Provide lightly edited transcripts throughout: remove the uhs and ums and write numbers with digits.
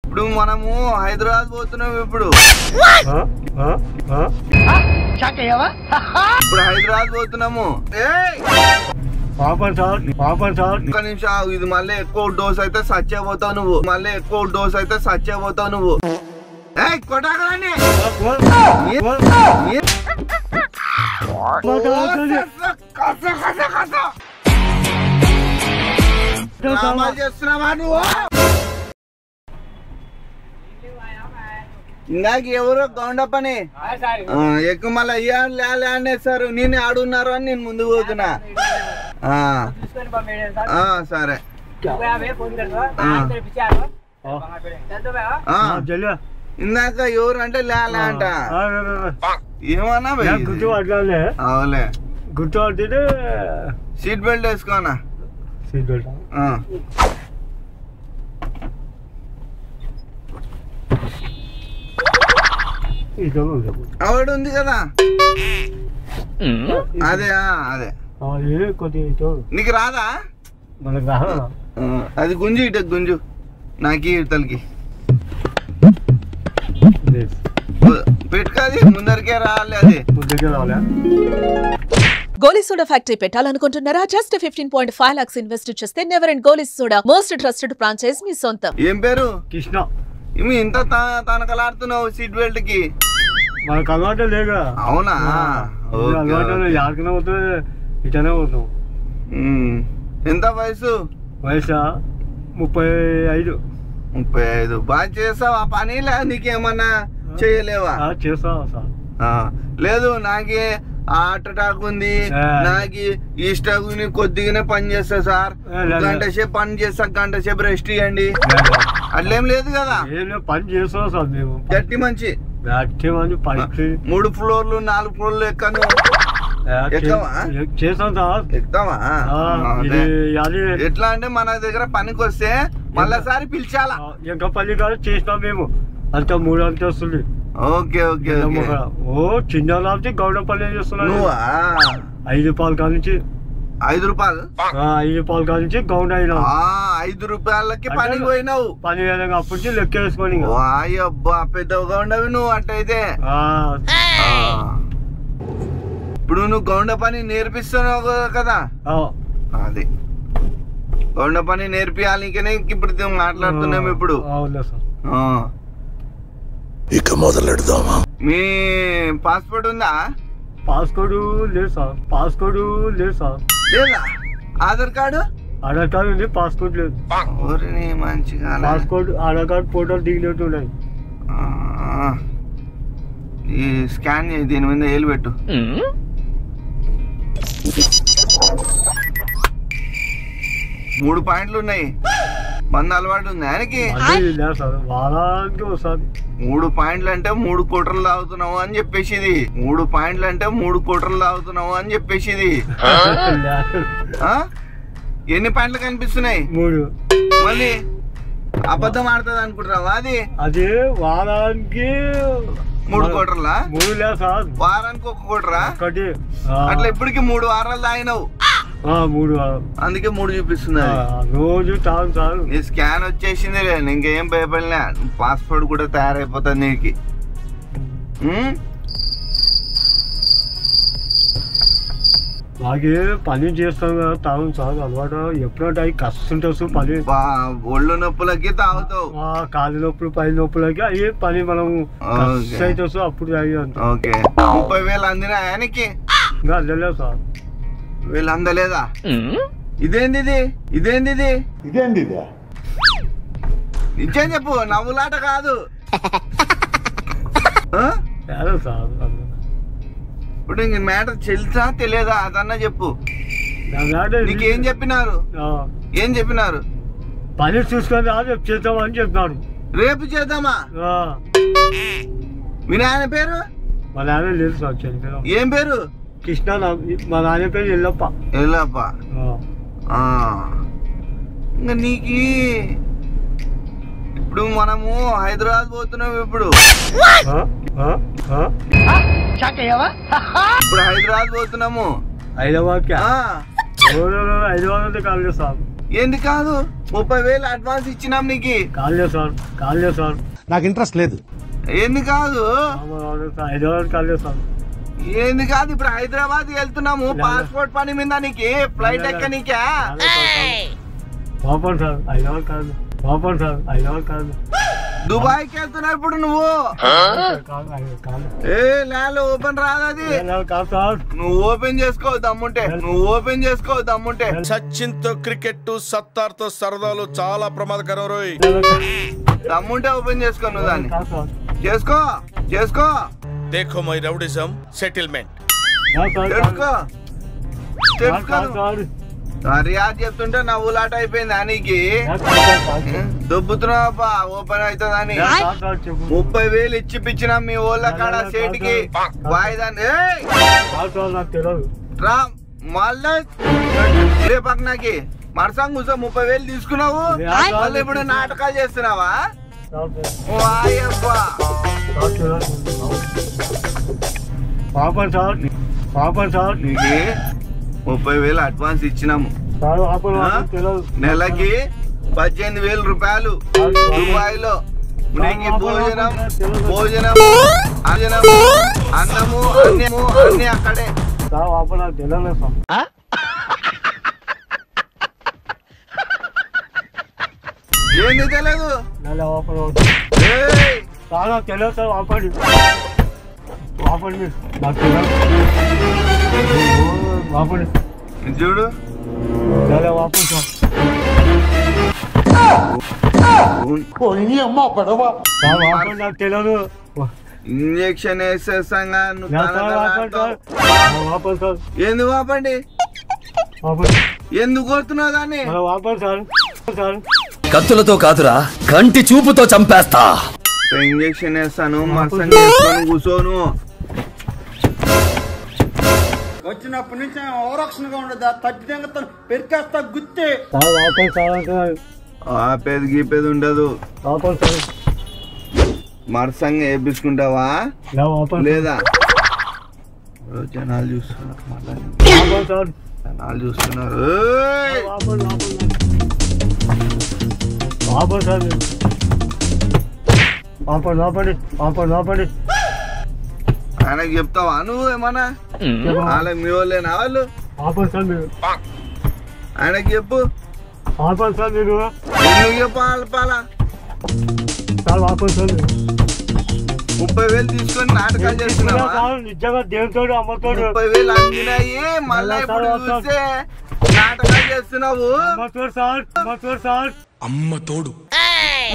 ఇప్పుడు మనము హైదరాబాద్ పోతున్నాం. ఇప్పుడు హైదరాబాద్ పోతున్నాము. ఒక్క నిమిషం, ఇది మళ్ళీ ఎక్కువ డోస్ అయితే సచ్చిపోతావు నువ్వు. మళ్ళీ ఎక్కువ డోస్ అయితే సచ్చిపోతావు నువ్వు. కొట్టాకరాని చేస్తున్నావా నువ్వు? ఇందాక ఎవరో గౌండ పని ఎక్కువ మళ్ళీ అనేస్తారు. నేను ఆడున్నారు అని నేను ముందుకు పోతున్నా. సరే ఇందాక ఎవరు అంటే లే అంట. ఏమన్నా అవులే గుర్తు పడితే సీట్ బెల్ట్ వేసుకోనా? సీట్ బెల్ట్ ఆవిడ ఉంది కదా, అదే అదే నీకు రాదా? మనకు రాదా? అది గుంజు, ఇటు గుంజు, నాకి ఇతలకి పెట్టుకోది, ముందరికే రావాలి. అది ముందరికే రావాలా? గోలీ సోడా ఫ్యాక్టరీ పెట్టాలనుకుంటున్నారా? జస్ట్ 15.5 lakhs ఇన్వెస్ట్ చేస్తే never and goli soda most trusted franchise మీ సొంతం. ఏం పేరు? కృష్ణ. ఇవి ఇంత తనకలాడుతున్నావు సీట్ బెల్ట్ కి? మనకు అలవాటు లేగా. అవునా? అలవాటు యాడికనే పోతుంది, ఇటనే పోతాం. ఎంత వయసు? వయసా 35. 35. బాగా చేస్తావా పని? నీకేమన్నా చేయలేవా? చేస్తావా సార్? లేదు, నాకే హార్ట్ అటాక్ ఉంది, నాకు ఇష్టం కొద్దిగానే పని చేస్తా సార్. గంట సేపు పని చేస్తా, గంట సేపు రెస్ట్ ఇవ్వండి, అట్లేం లేదు కదా? పని చేస్తాం సార్ మేము. గట్టి మంచి 3 ఫ్లోర్లు 4 ఫ్లోర్లు ఎక్కను. చేస్తాం సార్. ఎక్కుతావా? ఎట్లా అంటే మన దగ్గర పనికి వస్తే మళ్ళీసారి పిలిచాలా? ఇంకా పని కాదు చేసినాం మేము. అంత 3 అంతస్తులు. Okay okay. ఓ చిన్న లాంటి గౌడపల్లి చేస్తున్నాను. 5 రూపాయల కాడ నుంచి 5 రూపాయలు 5 రూపాయల కాడ నుంచి గౌండ్ అయినా 5 రూపాయలకి పనికి పోయినావు. పని అప్పటి నుంచి లెక్క వేసుకొని అబ్బా పెద్ద గౌండవి నువ్వు. అట్టయితే ఇప్పుడు నువ్వు గౌండ పని నేర్పిస్తున్నావు కదా? అది గౌండ పని నేర్పియాలికనే ఇప్పుడు మాట్లాడుతున్నాం. ఇప్పుడు ఇక మొదలెడదామా? మీ పాస్పోర్ట్ ఉందా? పాస్పోర్ట్ లేదు సార్. పాస్పోర్ట్ లేదు సార్. లేదా? ఆధార్ కార్డు? ఆధార్ కార్డు ఉంది, పాస్పోర్ట్ లేదు. మంచిగా పాస్పోర్ట్ ఆధార్ కార్డు ఫోటోలు దిగినట్టు ఉన్నాయి. ఈ స్కాన్ చేయి, దీని మీద ఏలు పెట్టు. మూడు పాయింట్లు ఉన్నాయి. మంద అలవాటు ఉంది ఆయనకి. వారానికి ఒకసారి 3 పాయింట్లు అంటే 3 కోటర్లు తాగుతున్నావు అని చెప్పేసి ఇది. 3 పాయింట్లు అంటే 3 కోటర్లు తాగుతున్నావు అని చెప్పేసి ఇది. ఎన్ని పాయింట్లు కనిపిస్తున్నాయి? 3. మళ్ళీ అబద్ధం ఆడుతుంది అనుకుంటున్నావా? అది వారానికి 3 కోటర్లా? 3 లేదు సార్. వారానికి 1 కోటరా? అట్లా ఇప్పటికి 3 వారాలు తాగినావు. 3 వారాలు. అందుకే 3 చూపిస్తుంది. రోజు తాగు సార్. నీ స్కాన్ వచ్చేసింది, ఇంకేం భయపడినా. పాస్పోర్ట్ కూడా తయారైపోతుంది నీకు. మాకే పని చేస్తాం కదా, తాగు సార్. అలవాటు ఎప్పుడంటే అవి కస్తుంటావు పని. ఒళ్ళు నొప్పులకి తాగుతావు, కాలు నొప్పులు పై నొప్పులకి అయ్యే పని. మనం అయితే అప్పుడు అయ్యి. ఓకే. 30,000 అందినా ఆయనకి? ఇంకా అందలేదు సార్. వీళ్ళు అందలేదా? ఇదేంది ఇదేంది నిజం చెప్పు, నవ్వులాట కాదు. సార్ ఇప్పుడు ఇంక మ్యాటర్ తెలుసా తెలియదా అదన్నా చెప్పు. నీకేం చెప్పినారు? ఏం చెప్పినారు? పని చూసుకొని రేపు చేద్దామని చెప్పినారు. రేపు చేద్దామా? మీ నాయన పేరు? మా నాయన లేదు సార్. ఏం పేరు? కృష్ణ. మా నాయన పేరు ఎల్లప్ప. ఎల్లప్ప. ఇంకా నీకు ఇప్పుడు మనము హైదరాబాద్ పోతున్నాం. ఇప్పుడు హైదరాబాద్ పోతున్నాము. హైదరాబాద్? హైదరాబాద్ కాదు సార్. ఏంది కాదు? 30,000 అడ్వాన్స్ ఇచ్చినాం నీకు. కాలే సార్ నాకు ఇంట్రెస్ట్ లేదు. ఏంది కాదు హైదరాబాద్ కాలే సార్. ఏంది కాదు, ఇప్పుడు హైదరాబాద్ వెళ్తున్నాము, పాస్పోర్ట్ పని మీద నీకు ఫ్లైట్ ఎక్కనీకా. పాపం సార్ హైదరాబాద్ కాదు. దుబాయ్కి వెళ్తున్నావు ఇప్పుడు నువ్వు. ఏ లాలో ఓపెన్ రాదది. నువ్వు ఓపెన్ చేసుకోవు దమ్ముంటే. సచిన్ తో క్రికెట్, సత్తార్ తో సరదాలు చాలా ప్రమాదకరం రోయ్. దమ్ముంటే ఓపెన్ చేసుకో. నువ్వు దాన్ని చేసుకో. देखो మై రౌడిజం సెటిల్మెంట్. రియాజ్ చెప్తుంటే నా ఊలాట అయిపోయింది నీకు. దొబ్బుతున్నావా ఓపెన్ అవుతుందని. 30,000 ఇచ్చిపిచ్చిన మీ ఊళ్ళ కాడ సేటికి వాయిదాన్ని రా మళ్ళీ రేపక్ నాకి మరసంగ్ కూర్చో. 30,000 తీసుకున్నావు, మళ్ళీ ఇప్పుడు నాటకాలు చేస్తున్నావా? పాపం సార్ నీకు 30,000 అడ్వాన్స్ ఇచ్చినాము. నెలకి 18,000 రూపాయలు దుబాయ్ లో. నీకు భోజనం అన్నము అన్ని అక్కడే. ఏంది తెలియదు చూడు. ఇంజక్షన్ వేసేస్తాగా. ఎందుకు వాపండి, ఎందుకు కొడుతున్నావు దాన్ని? కత్తులతో కాదురా, కంటి చూపుతో చంపేస్తా. ఇంజక్షన్ వేస్తాను, మర్సంగ్ వేసుకొని కూర్చోను. వచ్చినప్పటి నుంచి ఓరక్షణగా ఉండదా, తగ్గితే పెరికేస్తా గుత్తి. ఆపేది గీపేది ఉండదు. మర్సంగ్ వేపించుకుంటావా లేదా? జనాలు చూస్తున్నారు. ఆయనకి చెప్తావా నువ్వు ఏమన్నా? వాళ్ళకి మీ వాళ్ళేనా వాళ్ళు? ఆయనకి చెప్పు. ఎందుకు చెప్పు? పాలా 30,000 తీసుకొని నాటకాలు చేస్తున్నావా? 30,000 అందినాయి, మళ్ళా ఇప్పుడు చూస్తే నాటకాలు చేస్తున్నావు. అమ్మ తోడు.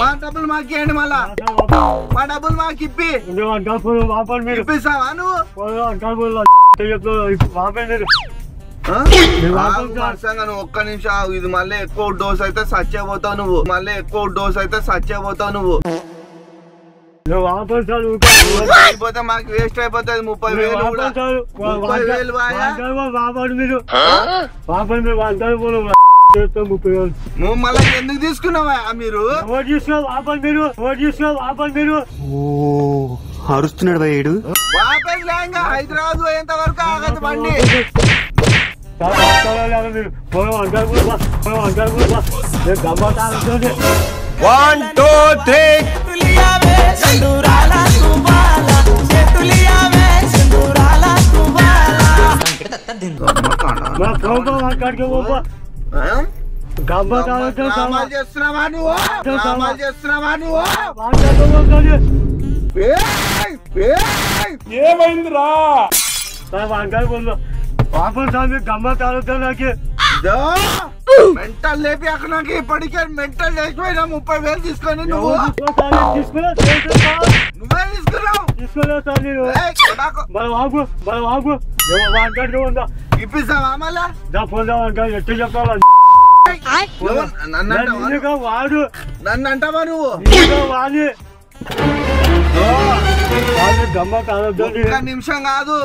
మా డబ్బులు మాకు ఇవ్వండి, మళ్ళా మా డబ్బులు మాకు ఇప్పిస్తావా నువ్వు? నువ్వు ఒక్క నిమిషం, ఇది మళ్ళీ ఎక్కువ డోస్ అయితే సచ్చిపోతావు నువ్వు. అయిపోతే మాకు వేస్ట్ అయిపోతుంది. 30,000 నువ్వు మళ్ళీ ఎందుకు తీసుకున్నావా? మీరు అరుస్తున్నాడు భయ్యాడు. వాపస్ లేంగా, హైదరాబాద్ పోయేంత వరకు ఆగదు బండి. చేస్తున్నావా నువ్వు? ఏమైందిరా? మెంటల్ లేపి అక్కడ నాకు ఇప్పటికే మెంటల్ లేచిపోయినా. 30,000 తీసుకొని నువ్వే తీసుకున్నావు. ఇప్పిస్తావా మళ్ళా? నన్ను అంటావా నువ్వు? ఒక్క నిమిషం కాదు,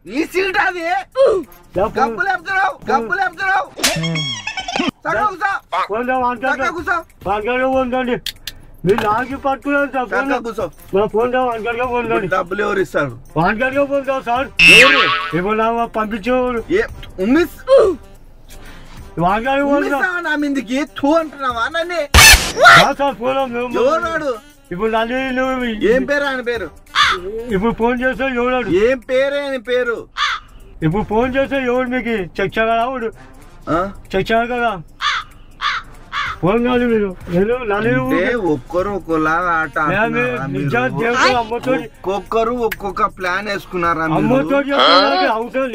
నీ సీట్ అది. గబ్బులు చెప్తున్నావు. మీరు నాకు పట్టుకున్నాను సార్ చక్కగా కూర్చో. నా ఫోన్ వంటగా ఫోన్ డబ్బులు ఎవరు ఇస్తారు? వంటగా ఫోన్ సార్ ఏమన్నా పంపించేవాడు వంటగా ఫోన్ నా మీదకి తూ అంటున్నావా నన్ను? సార్ ఫోన్ ఎవరాడు? ఇప్పుడు నన్ను ఏం పేరు ఆయన పేరు? ఇప్పుడు ఫోన్ చేస్తే ఎవడాడు? ఏం పేరు ఆయన పేరు? ఇప్పుడు ఫోన్ చేస్తే ఎవడు మీకు చెక్కా వాడు చెక్కా కదా ఫోన్ కాదు మీరు ఒక్కరు ఒక్కోలాగా ఆట ఒక్కొక్కరు ఒక్కొక్క ప్లాన్ వేసుకున్నారా? అమ్మతో అవసరం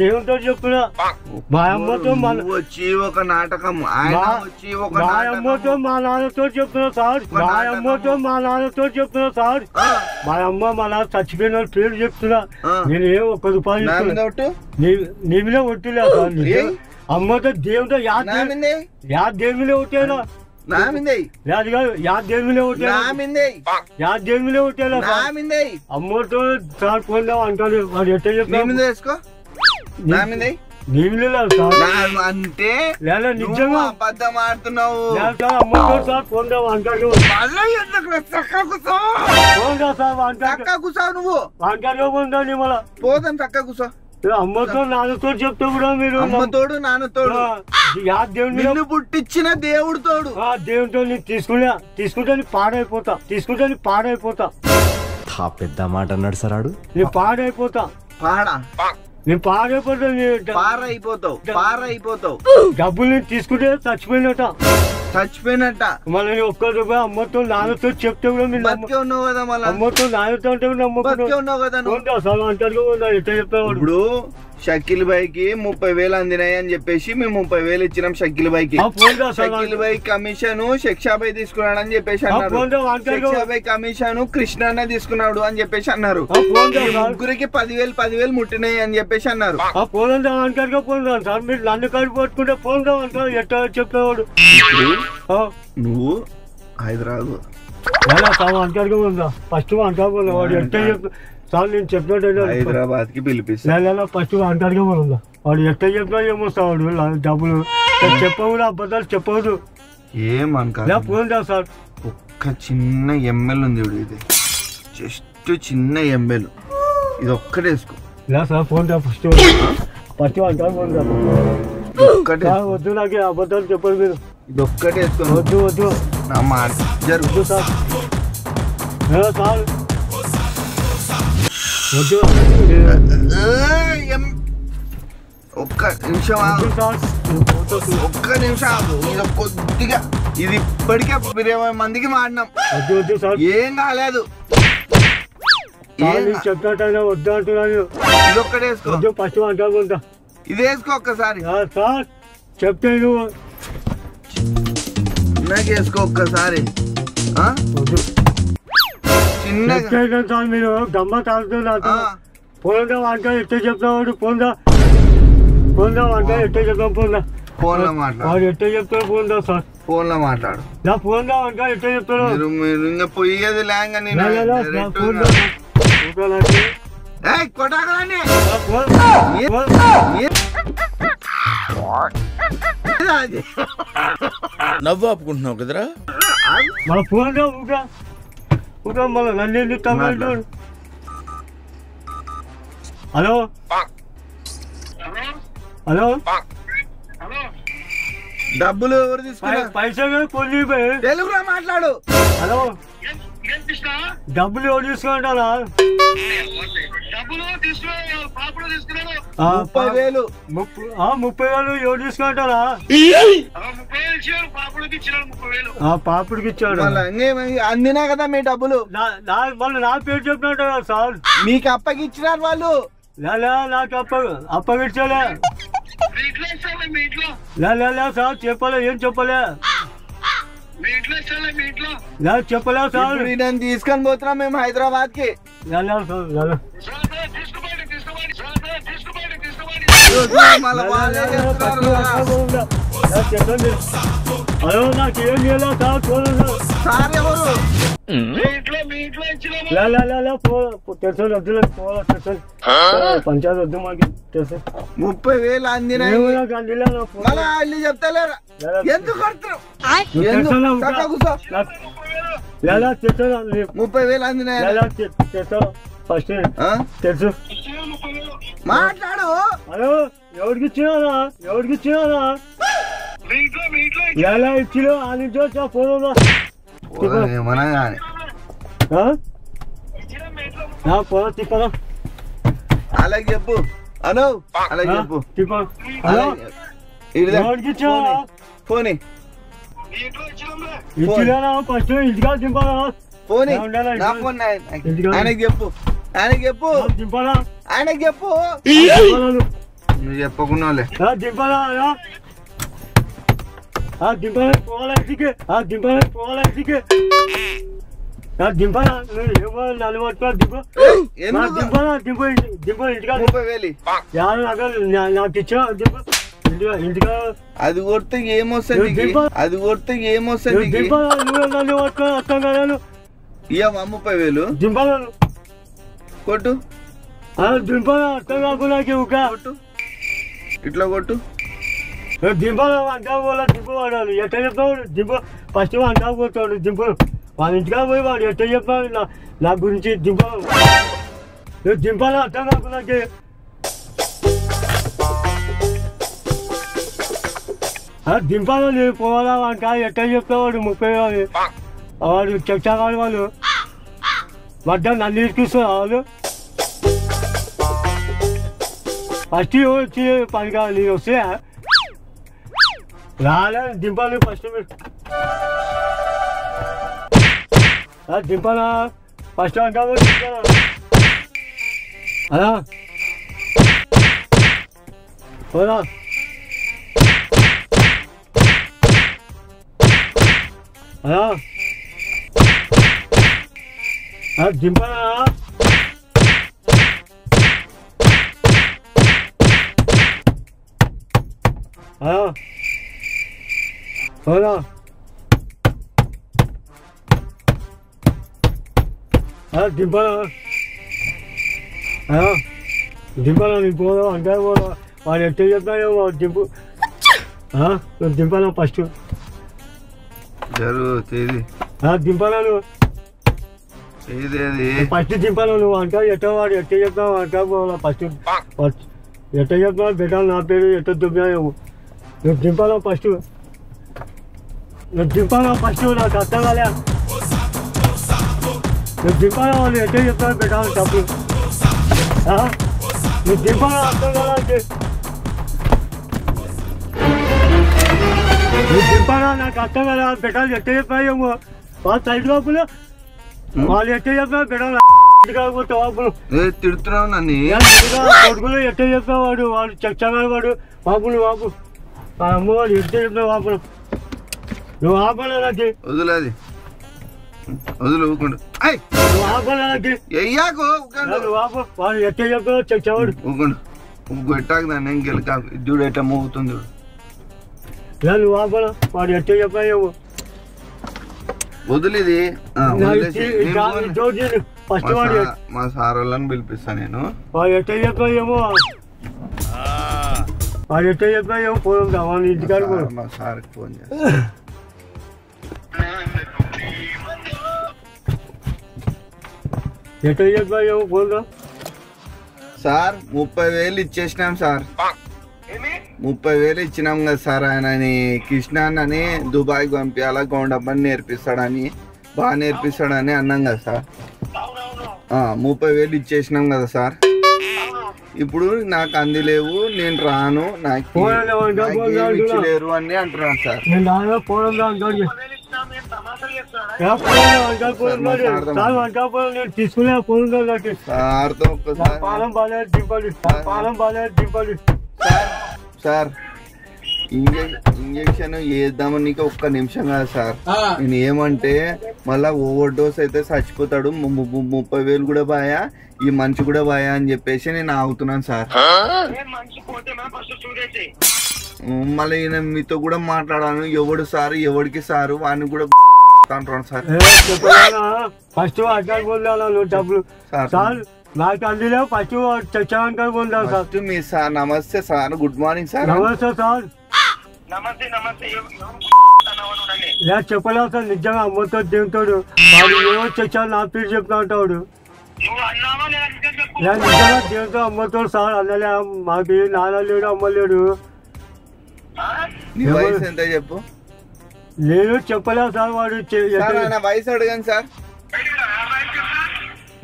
దేవునితో చెప్తున్నా మా అమ్మతో వచ్చి ఒక నాటకం, ఆయన వచ్చి ఒక మా అమ్మతో మా నాన్నతో చెప్తున్నా సార్. మా అమ్మతో మా నాన్నతో చెప్తున్నా సార్. మా అమ్మ మా నాన్న చచ్చిపోయిన పేరు చెప్తున్నా. నేను ఏం ఒక్క రూపాయలు నీ మీద ఒట్టిలే సార్. అమ్మతో దేవునితో యాద్ దేవులే ఒకటేనా? యాద్ కాదు యాద్ దేవులే ఒకటేనా? యాద్ దేవులే ఒకటేనా? అమ్మతో సార్ పొందాం అంటాడు వాడు ఎట్లా చెప్తా అంటే నిజంగా అబద్ధం ఆడుతున్నావు. అమ్మతో సార్ పొందాం అంటాడు కూర్చోవు నువ్వు అంటాడు పొందాను మళ్ళా పోదాం చక్కగా కూర్చో. అమ్మతో నాన్నతో చెప్తా కూడా మీరు అమ్మతోడు నాన్నతోడు నిన్ను పుట్టించిన దేవుడు తోడు. దేవుడితో నేను తీసుకుంటే పాడైపోతా పెద్ద మాట అన్నాడు సార్ ఆడు. నేను పాడైపోతా నేను పారైపోతావు. డబ్బులు నేను తీసుకుంటే చచ్చిపోయినట్ట మళ్ళీ నేను ఒక్క రూపాయి అమ్మతో నాన్నతో చెప్తే కూడా మీరు ఉన్నావు కదా. మళ్ళీ అమ్మతో నాన్నతో అంటే ఉన్నావు కదా. ఎట్లా చెప్తావు? ఇప్పుడు షకీల్ బాయ్కి 30,000 అందినాయి అని చెప్పేసి మేము 30,000 ఇచ్చినాం షకీల్ బాయ్కి. షకీల్ బాయ్ కమిషన్ శిక్షాబాయ్ తీసుకున్నాడు అని చెప్పేసి అన్నారు. శిక్షాబాయ్ కమిషన్ కృష్ణ అన్న తీసుకున్నాడు అని చెప్పేసి అన్నారు. ముగ్గురికి 10,000 ముట్టినాయి అని చెప్పేసి అన్నారు. సార్ మీరు నన్ను కలిపి పట్టుకుంటే పోదాం అంటారు ఎట్లా చెప్తావాడు. నువ్వు హైదరాబాద్ అంటారుగా ఉందా ఫస్ట్ అంటారు వాడు ఎట్లా చెప్తా సార్ నేను చెప్పినట్టు హైదరాబాద్ కి పిలిపిస్తా ఫస్ట్ అంటారుగా ఉందా వాడు ఎట్లా చెప్పినా ఏమొస్తాడు డబ్బులు చెప్పకూడదు అబద్ధాలు చెప్పకూడదు ఏమనుకో ఫోన్ చేస్తా సార్. ఒక్క చిన్న ఎంఎల్ ఉంది ఇది జస్ట్ చిన్న ఎంఎల్ ఇది ఒక్కటే వేసుకో. సార్ ఫోన్ ఫస్ట్ అంటారు ఫోన్ వద్దు నాకు అబద్ధాలు చెప్పదు మీరు ఇది ఒక్కటే వేసుకో. వద్దు నా మాట జరుగు సార్ సార్ వద్దు ఒక్క నిమిషం ఇది కొద్దిగా ఇది ఇప్పటికే 20 మందికి మాడినాం. ఏం కాలేదు చెప్పినట్టయినా వద్దు అంటున్నాను. ఇది ఒక్కటే వేసుకో. ఫస్ట్ అంటారు ఇది వేసుకో ఒక్కసారి. సార్ చెప్తే నువ్వు చిన్నగా వేసుకో ఒక్కసారి. చిన్నగా సార్ మీరు గమ్మ తాగుతున్నారు. పోందా అంటే ఎట్లా చెప్తావాడు పోందా అంటే ఎట్లా చెప్తాం పోందా ఫోన్ లో మాట్లాడు. ఎట్లా చెప్తాడు పోందా సార్ ఫోన్ లో మాట్లాడు. నా పోందా అంటే ఎట్లా చెప్తాడు మీరు ఇంకా పోయేది లేంగా నేను నవ్వు ఆపుకుంటున్నావు కదరా. మన పోందా ఊగా మళ్ళీ నన్ను ఎందుకు తమ్ముడు. హలో డబ్బులు ఎవరు తీసుకున్నారు? పైసలు కొన్ని తెలుగులో మాట్లాడు. హలో డబ్బులు ఎవరు తీసుకుంటారా? 30,000 30,000 ఎవరు తీసుకుంటారా? పాపుడికి ఇచ్చాడు. అందినా కదా మీ డబ్బులు. మళ్ళీ నా పేరు చెప్పినట్టు కదా సార్. మీకు అప్పగిచ్చినారు వాళ్ళు. నాకు అప్పగిచ్చలే సార్. చెప్పలే ఏం చెప్పలే చెప్పలే సార్. నేను తీసుకొని పోతున్నా మేము హైదరాబాద్ కి. చెప్పండి అయ్యో నాకేం చేయలేదు సార్ ఫోన్ సార్ ఎవరు తెలుసు వద్దు పంచాయతీ వద్దు మాకు తెలుసు 30,000 అందినాయి మళ్ళా అల్లి చెప్తలేరా ఎందుకు కొడుతున్నావు? లేదా 30,000 అందినాయి ఫస్ట్ తెలుసు మాట్లాడు. హలో ఎవరికి ఇచ్చినా ఎలా ఇచ్చినా అని ఫోన్ ఏమన్నా కానీ ఫోన్ తిప్పదా అలాగే చెప్పు. హలో అలాగే చెప్పు. ఎవరికి ఇచ్చినా ఫోన్ ఇచ్చినా ఫస్ట్ ఇంటికా దింపదా ఫోన్ నా ఫోన్ ఆయనకి చెప్పు. ఆయనకి చెప్పు. దింపదా ఆయనకి చెప్పు. నువ్వు చెప్పకుండా దింపదా దింపదా పోవాలా ఇంటికి పోవాలా ఇంటికి దింపదా ఏమో నన్ను పట్టుకో దింపదా దింప ఇంటికా 30,000 నాకు ఇచ్చా దింప ఇంటికా అది కొడితే ఏమొస్తుంది? అది కొడితే ఏమొస్తుంది? దింపదా నువ్వు నన్ను పట్టుకో అర్థం కదా ఇయ్యమా 30,000 దింపదా కొట్టు. దింపదా అర్థం కాకుండా కొట్టు ఇట్లా కొట్టు. దింపదా వంట పోలా దింపు వాడాలి ఎట్లా చెప్తావు దింపు ఫస్ట్ వంట పోతాడు దింపు వాళ్ళ ఇంటికా పోయి వాడు ఎట్లా చెప్పాడు నా గురించి దింపాలా అర్థం కాకుండా దింపాలా నేను పోవాలా వంట ఎట్లా చెప్తావాడు 30,000 వాడు చెప్తాడు వాళ్ళు వడ్డ నన్ను తీసుకొస్తారు వాళ్ళు ఫస్ట్ వచ్చి పని కావాలి నేను వస్తే రాలే దింపాలి ఫస్ట్ దింపాలా ఫస్ట్ అంటా అలా పోదా అలా దింపాలా పోదా దింపాలా దింపాలా నీకు పోదా అంటే పోదా వాడు ఎట్లా చెప్తాయో దింపు దింపాలా ఫస్ట్ జరుగుతుంది దింపాలా నువ్వు ఫస్ట్ దింపాలా నువ్వు అంట ఎట్టో వాడు ఎట్లా చెప్తావు అంటా పోవాలా ఫస్ట్ ఎట్లా చెప్తావు పెట్టాలి నా పేరు ఎట్లా దుబ్బినావు నువ్వు దింపాలా ఫస్ట్ నాకు అర్థం కాలే నువ్వు దింపాలా వాళ్ళు ఎట్లా చెప్తావు పెట్టాలి తప్పు నువ్వు దింపాలా అర్థం కాలంటే నువ్వు దింపాలా నాకు అర్థం కదా పెట్టాలి ఎట్లా చెప్పాయేమో వాళ్ళు సైడ్ కాపులు వాళ్ళు ఎట్లా చెప్పా పెట్టాలి కాకపోతే వాపులు తిడుతున్నావు నన్ను కొడుకులు ఎట్లా చెప్పేవాడు వాడు చచ్చాడు వాడు వాపులు వాపు అమ్మవాడు ఎట్లా చెప్పిన వాపులు నువ్వు ఆపలే నాకు వదిలేదు వదులు ఊకుండు నువ్వు ఆపలే నాకు ఎయ్యాకు వాపు వాడు ఎట్లా చెప్పావు చచ్చావాడు ఊకుండు ఎట్టాక దాన్ని ఏం గెలక చూడు ఎట్లా మోగుతుంది నువ్వు ఆపలా వాడు ఎట్లా చెప్పాయేమో వదిలేది ఫస్ట్ వాడు మా సార్ వాళ్ళని పిలిపిస్తా నేను వాడు ఎట్లా చెప్పాయేమో పోదాం వాళ్ళ ఇంటికాడ మా సార్కి ఫోన్ చేస్తా ఎట్లా చెప్పాయేమో పోదాం సార్ 30,000 ఇచ్చేసినాం సార్ 30,000 ఇచ్చినాం కదా సార్ ఆయనని కృష్ణ అని దుబాయ్ పంపించాలా గౌండప్పని నేర్పిస్తాడని బాగా నేర్పిస్తాడని అన్నాం కదా సార్ 30,000 ఇచ్చేసినాం కదా సార్ ఇప్పుడు నాకు అందిలేవు నేను రాను నాకు ఇచ్చలేరు అని అంటున్నాను సార్ తీసుకునే సార్తో ఒక్కసారి సార్ ఇంజక్షన్ వేద్దామని నీకు ఒక్క నిమిషం కదా సార్ నేను ఏమంటే మళ్ళా ఓవర్ డోస్ అయితే చచ్చిపోతాడు 30,000 కూడా బాయా ఈ మనిషి కూడా బాయా అని చెప్పేసి నేను ఆగుతున్నాను సార్ మళ్ళీ ఈయన మీతో కూడా మాట్లాడాను. ఎవడు సారు ఎవడికి సారు వాడిని కూడా అంటున్నాను సార్. ఫస్ట్ అడ్డాకి పొందాలా నువ్వు డబ్బులు సార్ నాకు అందులో ఫస్ట్ తెచ్చాక పొందాను సార్. మీ సార్ నమస్తే సార్, గుడ్ మార్నింగ్ సార్. నమస్తే సార్. చెప్పలేదు సార్, నిజంగా అమ్మతో దిగుతాడు వాడు ఏమో తెచ్చాడు నా పేరు చెప్తా ఉంటాడు. నిజంగా దేవుతో అమ్మతో సార్ అన్నలే, మాకు నాన్న లేడు అమ్మ లేడు. వయసు ఎంత చెప్పు? నేను చెప్పలేదు సార్. వాడు వయసు అడగండి సార్.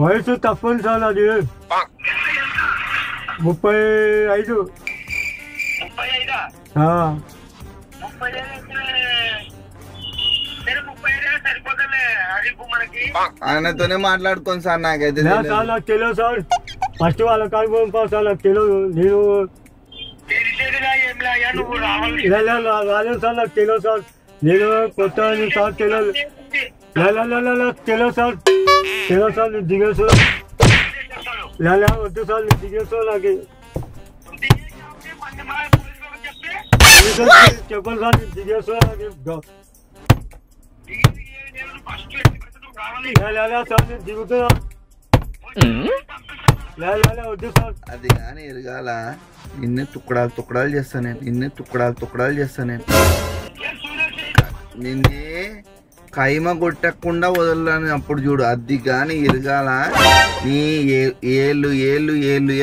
వయసు తక్కువ సార్ అది 35. ఆయనతోనే మాట్లాడుకోండి సార్. నాకైతే సార్ నాకు తెలియదు సార్. ఫస్ట్ వాళ్ళ కాలు పంపా సార్, నాకు తెలియదు. నేను రాలేదు సార్, నాకు తెలియదు సార్. నేను కొత్త సార్ తెలియదు. తెలియదు సార్, తెలియదు సార్. నువ్వు దిగేసు వద్దు సార్, నువ్వు దిగేసు. నాకు చెప్పండి సార్, నువ్వు దిగేసు. సార్ నేను దిగుతున్నా. వద్దు సార్. అది కానీ ఎరగాల. నిన్నే తుక్కడాలు చేస్తాను నేను. నిన్నే తుక్కడాలు చేస్తాను నేను. నిన్నే కైమ కొట్టకుండా వదలను. అప్పుడు చూడు. అది కానీ ఎరగాల. నీ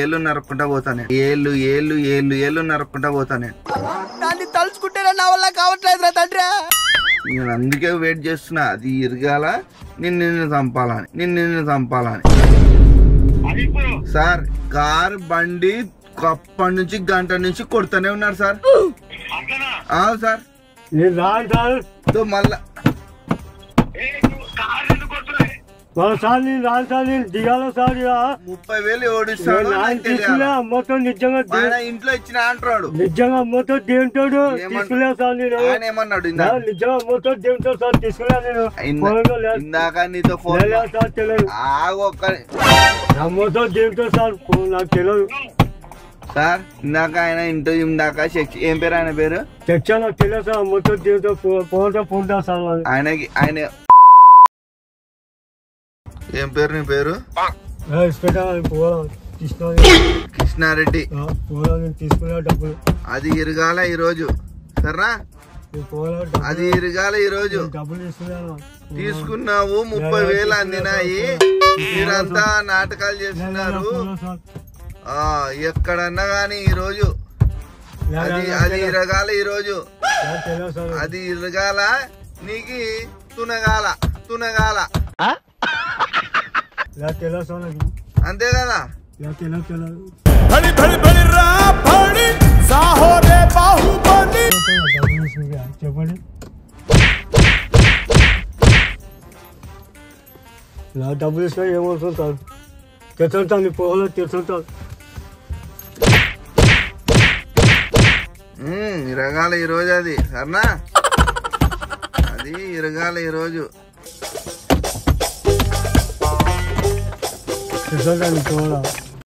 ఏళ్ళు నరుక్కుంటా పోతాను. ఏళ్ళు నరుక్కుంటా పోతాను. దాన్ని తలుచుకుంటేనే నా వల్ల కావట్లేదు రా తండ్రి. నేను అందుకే వెయిట్ చేస్తున్నా. అది ఎరగాల. నిన్ను చంపాలని. సార్ కారు బండి అప్పటి నుంచి గంట నుంచి కొడుతూనే ఉన్నారు సార్. సార్ నేను రాను సార్. మళ్ళా సార్ నేను రాను సార్. నేను దిగాల సార్. 30,000 ఓడిస్తాడు. అమ్మతో నిజంగా ఇంట్లో ఇచ్చిన అంటున్నాడు. నిజంగా అమ్మతో దేవుతాడు. తీసుకులే సార్. నేను ఏమన్నాడు? నిజంగా అమ్మతో దేవుతాడు సార్. తీసుకులే నేను. ఇందాక నీతో ఫోన్ సార్ తెలియదు. అమ్మతో దేవుతాడు సార్. నాకు తెలియదు సార్. ఇందాక ఆయన ఇందాక ఏం పేరు? ఆయన పేరు చచ్చా. నాకు తెలియదు సార్. అమ్మతో దేవుతో ఫోన్ సార్. ఆయన ఏం పేరు? నీ పేరు కృష్ణారెడ్డి. తీసుకున్నా డబ్బులు. అది ఇరగాల ఈరోజు. సరేనా? అది ఇరగాల ఈరోజు. తీసుకున్నావు. 30,000 అందినాయి. మీరంతా నాటకాలు చేస్తున్నారు. ఎక్కడన్నా గాని ఈరోజు అది ఇరగాల. ఈరోజు అది ఇరగాల. నీకు తునగాల. అంతే కదా? చెప్పండి. నా డబ్బులు ఇస్తా ఏమవుతుంది సార్? తెచ్చుతాను. పోలో తెచ్చుతాను. ఇరగాల ఈరోజు. అది సరేనా? అది ఇరగాల ఈరోజు.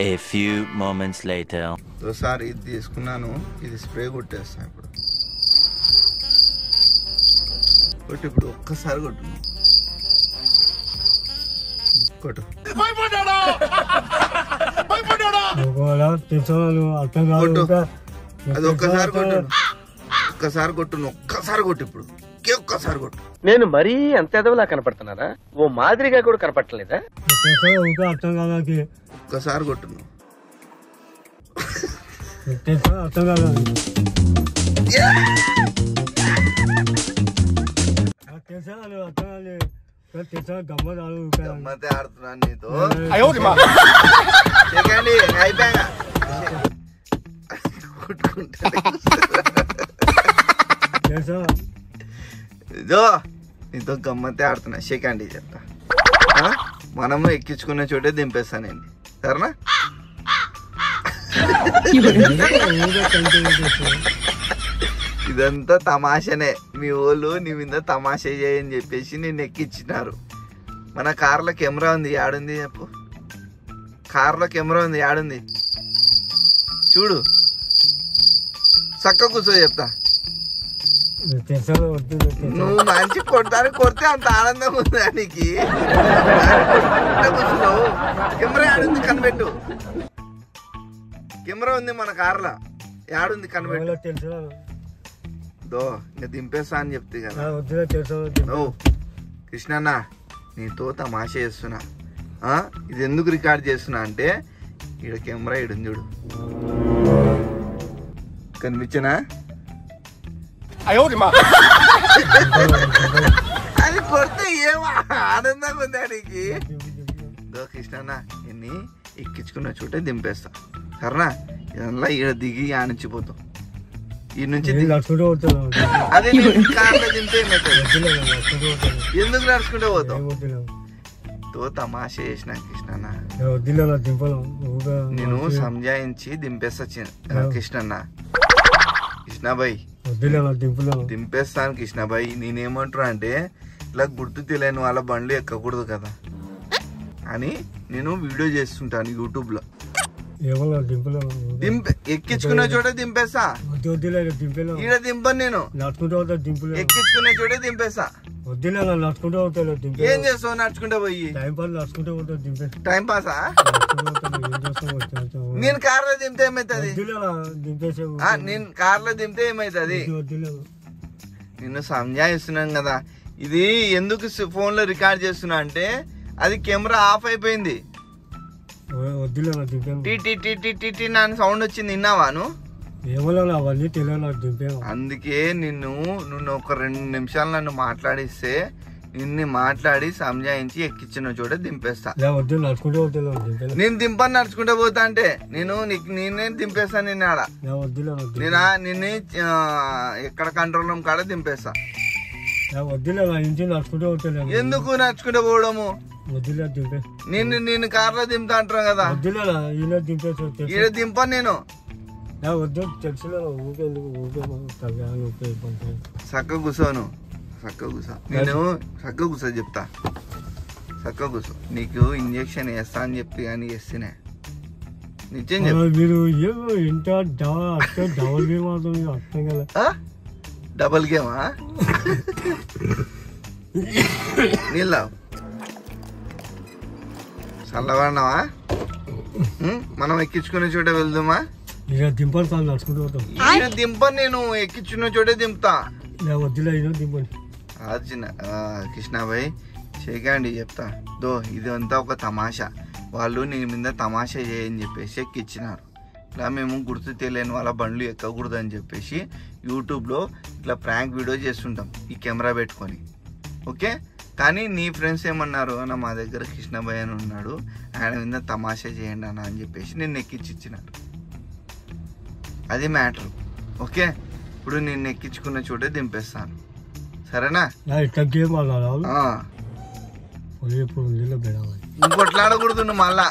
A few moments later. Sir ఇది తీసుకున్నాను. ఇది స్ప్రే కొట్టేస్తా ఇప్పుడు. ఇప్పుడు ఒక్కసారి కొట్టు. అది ఒక్కసారి కొట్టు. ఇప్పుడు ఒక్కసారి కొట్టు. నేను మరీ అంత ఎదవలా కనపడుతున్నారా? ఓ మాదిరిగా కూడా కనపడలేదా? అర్థం కాదా? ఒక్కసారి కొట్టు. అర్థం కాదా? గమ్మతే ఆడుతున్నాను నీతో. అయిపోయా నీతో గమ్మతే ఆడుతున్నా. సెకండ్ చెప్తా. మనము ఎక్కించుకున్న చోటే దింపేస్తా నేను. సరేనా? ఇదంతా తమాషనే. మీ వాళ్ళు నీ మీద తమాషా చేయని చెప్పేసి నేను ఎక్కించినారు. మన కార్లో కెమెరా ఉంది. యాడుంది చెప్పు? కార్లో కెమెరా ఉంది. యాడుంది చూడు. చక్క కూర్చో చెప్తా. నువ్వు మంచి కొడితే అంత ఆనందంగా ఉంది నీకు. కూర్చున్నావు. కెమెరా ఆడుంది కనిపెట్టు. కెమెరా ఉంది మన కార్లో, ఆడుంది కనిపెట్టు. దో ఇంకా దింపేస్తా అని చెప్తే కదా. ఓ కృష్ణన్న, నీతో తమాష చేస్తున్నా. ఇది ఎందుకు రికార్డ్ చేస్తున్నా అంటే ఇక్కడ కెమెరా ఇడు చూడు, కనిపించనా? అది కొడితే ఏమో ఆనందంగా ఉంది నీకు. దో కృష్ణన్న, ఎన్ని ఎక్కించుకున్న చోటే దింపేస్తా సరేనా? ఇదంతా ఈడ దిగి ఆనించిపోతాం. ఈ నుంచి అదే కార్లో దింపే ఎందుకు నడుచుకుంటే పోతాం? తో తమాష చేసిన కృష్ణన్న, నేను సంజాయించి దింపేస్తా కృష్ణన్న. కృష్ణాబాయ్ దింపేస్తాను కృష్ణాబాయ్. నేనేమంటున్నా అంటే ఇట్లా గుర్తు తెలియని వాళ్ళ బండ్లు ఎక్కకూడదు కదా అని నేను వీడియో చేస్తుంటాను యూట్యూబ్ లో. ఎక్కించుకున్న చోట దింపేస్తా. ఈడ దింపను నేను, ఎక్కించుకునే చోటే దింపేస్తా. ఏం చేస్తావు నడుచుకుంటా పోయి? టైం పాసా? నేను కార్లో దింపితే ఏమైతుంది? నేను కార్లో దింపితే ఏమైతుంది? నిన్ను సంజాయిస్తున్నాను కదా. ఇది ఎందుకు ఫోన్ లో రికార్డ్ చేస్తున్నా అంటే అది కెమెరా ఆఫ్ అయిపోయింది. నాన్న సౌండ్ వచ్చింది, విన్నావాను? అందుకే నువ్వు ఒక 2 నిమిషాలు నన్ను మాట్లాడిస్తే నిన్ను మాట్లాడి సంజాయించి ఎక్కించిన చోట దింపేస్తా. నేను దింపని నడుచుకుంటూ పోతా అంటే నేనే దింపేస్తాను. నిన్న ఆడ నిన్ను ఎక్కడ కంట్రోల్ రూమ్ కాడ దింపేస్తా. ఎందుకు నడుచుకుంటూ పోవడము? నేను కార్లో దింపుతా అంటారు కదా. ఈడ దింపను నేను. చక్క కూర్చోను, చక్క కూర్చో. నేను చక్క కూర్చో చెప్తా. చక్క కూర్చో. నీకు ఇంజక్షన్ వేస్తా అని చెప్పి కానీ వేస్తేనే నిజం డబల్ గేమా? నీళ్ళ చల్లబడినావా? మనం ఎక్కించుకునే చోట వెళ్దామా? దింపను నేను, ఎక్కించుకున్న చోటే దింపుతా. కృష్ణాబాయ్ చేయకండి చెప్తా. దో ఇదంతా ఒక తమాషా. వాళ్ళు నీ మీద తమాషా చేయని చెప్పేసి ఎక్కిచ్చినారు. ఇట్లా మేము గుర్తు తెలియని వాళ్ళ బండ్లు ఎక్కకూడదు అని చెప్పేసి యూట్యూబ్లో ఇట్లా ప్రాంక్ వీడియో చేస్తుంటాం ఈ కెమెరా పెట్టుకొని. ఓకే, కానీ నీ ఫ్రెండ్స్ ఏమన్నారు అన్న, మా దగ్గర కృష్ణాబాయ్ అని ఉన్నాడు, ఆయన మీద తమాషా చేయండి అన్న అని చెప్పేసి నేను ఎక్కిచ్చిచ్చినారు. అది మ్యాటర్. ఓకే, ఇప్పుడు నేను ఎక్కించుకున్న చోటే దింపేస్తాను సరేనా? ఇంకొట్లాడకూడదు నువ్వు మళ్ళా.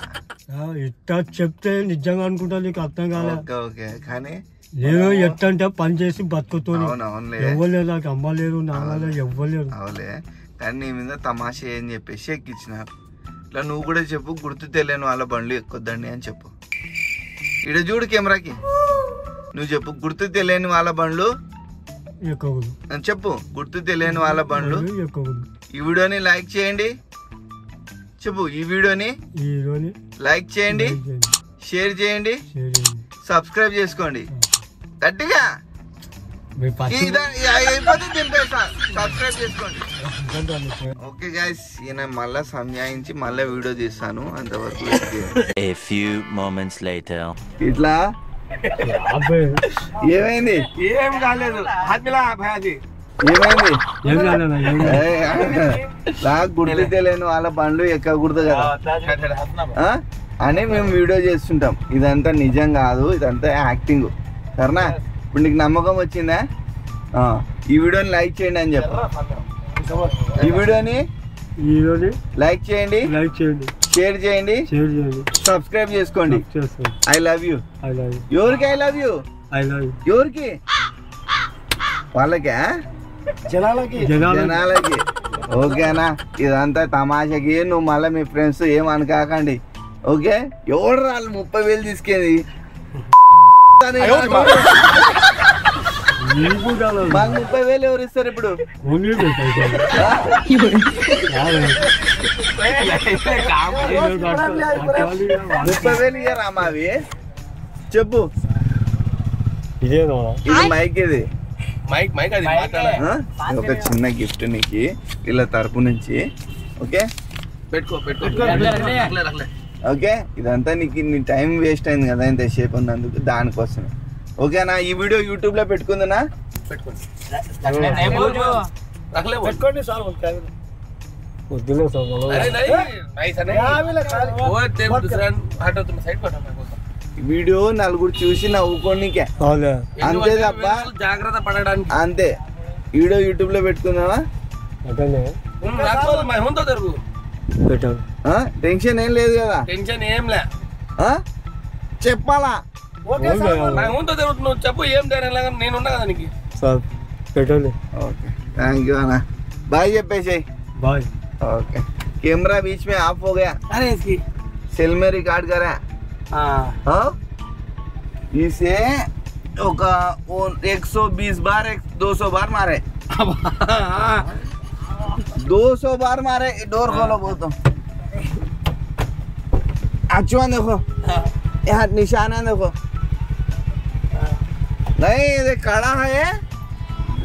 ఇట్లా చెప్తే నిజంగా అనుకుంటా, నీకు అర్థం కాలే. ఓకే, కానీ నేను ఎట్టంటే పని చేసి బతుకుతాను. ఎవ్వలేదు, నాకు అమ్మ లేరు, నాన్న లేరు, ఎవ్వలేరు. అవులే, కానీ నీ మీద తమాషా అని చెప్పేసి ఎక్కించినారు. ఇట్లా నువ్వు కూడా చెప్పు, గుర్తు తెలియని వాళ్ళ బండ్లు ఎక్కొద్దండి అని చెప్పు. ఇడ చూడు కెమెరాకి, నువ్వు చెప్పు, గుర్తు తెలియని వాళ్ళ బండ్లు చెప్పు. గుర్తు తెలియని వాళ్ళ బండ్లు. ఈ వీడియోని లైక్ చేయండి చెప్పు. ఈ వీడియోని లైక్ చేయండి, షేర్ చేయండి, సబ్స్క్రైబ్ చేసుకోండి గట్టిగా. సబ్స్క్రైబ్ చేసుకోండి. ఓకే గైస్, ఈయన మళ్ళా సంజాయించి మళ్ళా వీడియో తీస్తాను. అంతవరకు ఇట్లా ఏమైంది? ఏం కాలేదు. ఏమైంది? నాకు గుర్తు తెలియని వాళ్ళ బండ్లు ఎక్కకూడదు కదా అని మేము వీడియో చేస్తుంటాం. ఇదంతా నిజం కాదు, ఇదంతా యాక్టింగ్ సరేనా? ఇప్పుడు నీకు నమ్మకం వచ్చిందా? ఈ వీడియోని లైక్ చేయండి అని చెప్పు. ఈ వీడియోని లైక్ చేయండి, షేర్ చేయండి, సబ్స్క్రైబ్ చేసుకోండి. I love you. ఎవరికి ఐ లవ్ యూ? ఎవరికి? వాళ్ళకే, జనాలకి. ఓకేనా? ఇదంతా తమాషకి. నువ్వు మళ్ళీ మీ ఫ్రెండ్స్ ఏమనుకాకండి. ఓకే, ఎవరు రాళ్ళు 30,000 తీసుకెళ్ళి నీకు కాదు. మాకు 30,000 ఎవరు ఇస్తారు ఇప్పుడు? ఉంది పైసలు. 30,000 ఇయ్యరా మావి? చెప్పు. ఇదేనా ఇది మైక్, ఇది మైక్ అది మాట్లాడాలి. ఒక చిన్న గిఫ్ట్ నీకు వీళ్ళ తరపు నుంచి. ఓకే పెట్టుకో ఓకే, ఇదంతా నీకు నీ టైం వేస్ట్ అయింది కదా ఇంతసేపు ఉన్నందుకు, దానికోసం. ఓకేనా? ఈ వీడియో యూట్యూబ్ లో పెట్టుకుందినా? పెట్టుకోండి సార్ వద్దులే సార్ వీడియో నలుగురు చూసి నవ్వుకోనికే, అంతే తప్ప. జాగ్రత్త పడడానికి అంతే. వీడియో యూట్యూబ్ లో పెట్టుకుందామా? పెట్టాను. టెన్షన్ ఏం లేదు కదా? టెన్షన్ ఏం లే. చెప్పాలా? నువ్వు చెప్పు, ఏం ధైర్యం నేను ఉన్నా కదా నీకు. సార్ పెట్టండి. ఓకే, థ్యాంక్ यू అన్నా. బాయ్ చెప్పేసి. బాయ్. ओके, कैमरा बीच में ऑफ हो गया। अरे इसकी सेल में रिकॉर्ड करा। हाँ, इसे 120 बार 200 बार मारे। 200 बार मारे। डोर खोलो बोलता हूँ। अचुआ देखो, यहाँ निशान है देखो। नहीं ये कड़ा है,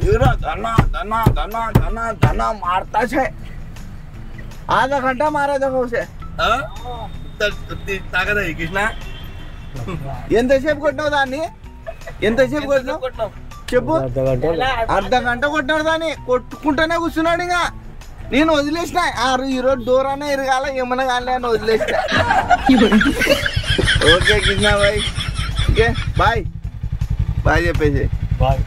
धना धना धना धना धना मारता है। आधा घंटा मारा देखो उसे। ताकत है कृष्णा। ఎంతసేపు కొట్టినావు దాన్ని? ఎంతసేపు కొట్టినావు చెప్పు. అర్ధ గంట కొట్టినాడు దాన్ని, కొట్టుకుంటూనే కూర్చున్నాడు. ఇంకా నేను వదిలేసిన. ఈరోజు డోర్ అనే ఇరగాల, ఏమన్నా కానీ అని వదిలేసిన. Okay Krishna bye. Okay bye. Bye చెప్పేసి. బాయ్.